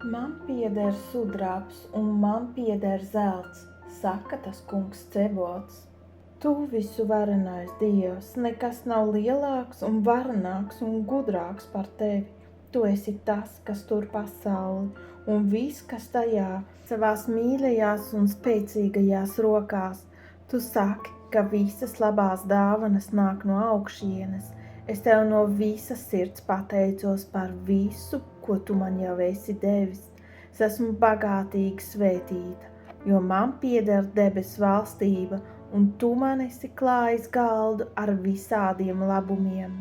Man pieder sudrabs un man pieder zelts, saka tas kungs Cebots. Tu visu varenais Dievs, nekas nav lielāks un varenāks un gudrāks par tevi. Tu esi tas, kas tur pasauli, un viss, kas tajā savās mīļajās un spēcīgajās rokās. Tu saki, ka visas labās dāvanas nāk no augšienes. Es tev no visas sirds pateicos par visu, ko tu man jau esi devis. Es esmu bagātīgi svētīta, jo man pieder debesu valstība, un tu man esi klājis galdu ar visādiem labumiem.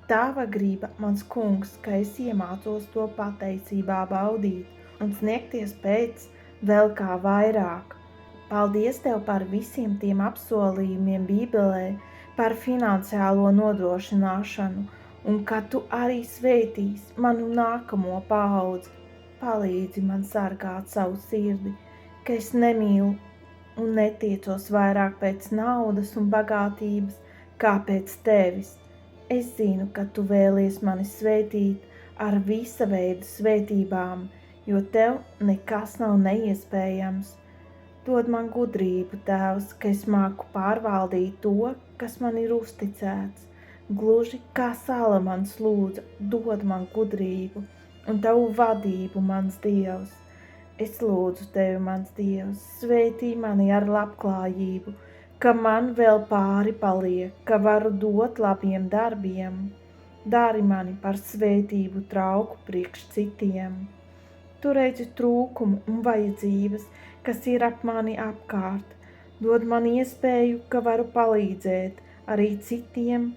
Tava griba, mans kungs, ka es iemācos to pateicībā baudīt un sniegties pēc vēl kā vairāk. Paldies tev par visiem tiem apsolījumiem Bībelē, par finansiālo nodrošināšanu, un ka tu arī svētīsi manu nākamo paudzi. Palīdzi man sargāt savu sirdi, ka es nemīlu un netiecos vairāk pēc naudas un bagātības, kā pēc tevis. Es zinu, ka tu vēlies mani svētīt ar visa veida svētībām, jo tev nekas nav neiespējams. Dod man gudrību, Tēvs, ka es māku pārvaldīt to, kas man ir uzticēts. Gluži kā Salamans lūdza, dod man gudrību un tavu vadību, mans Dievs. Es lūdzu tevi, mans Dievs, svētī mani ar labklājību, ka man vēl pāri paliek, ka varu dot labiem darbiem. Dari mani par svētību trauku priekš citiem. Tu redzi trūkumu un vajadzības, kas ir ap mani apkārt. Dod man iespēju, ka varu palīdzēt arī citiem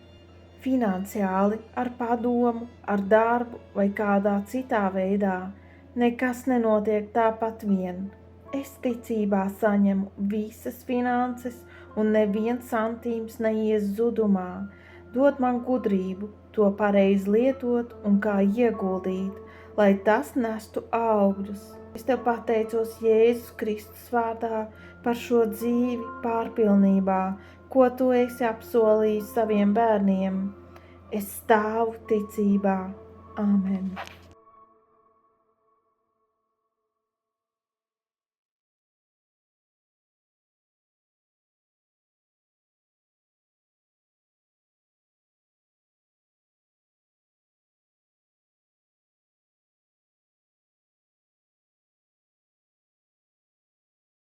finansiāli, ar padomu, ar darbu vai kādā citā veidā. Nekas nenotiek tāpat vien. Es ticībā saņemu visas finanses un neviens santīms neies zudumā. Dod man gudrību to pareizi lietot un kā ieguldīt, lai tas nestu augļus. Es tev pateicos Jēzus Kristus vārdā par šo dzīvi pārpilnībā, ko tu esi apsolījis saviem bērniem. Es stāvu ticībā. Āmen.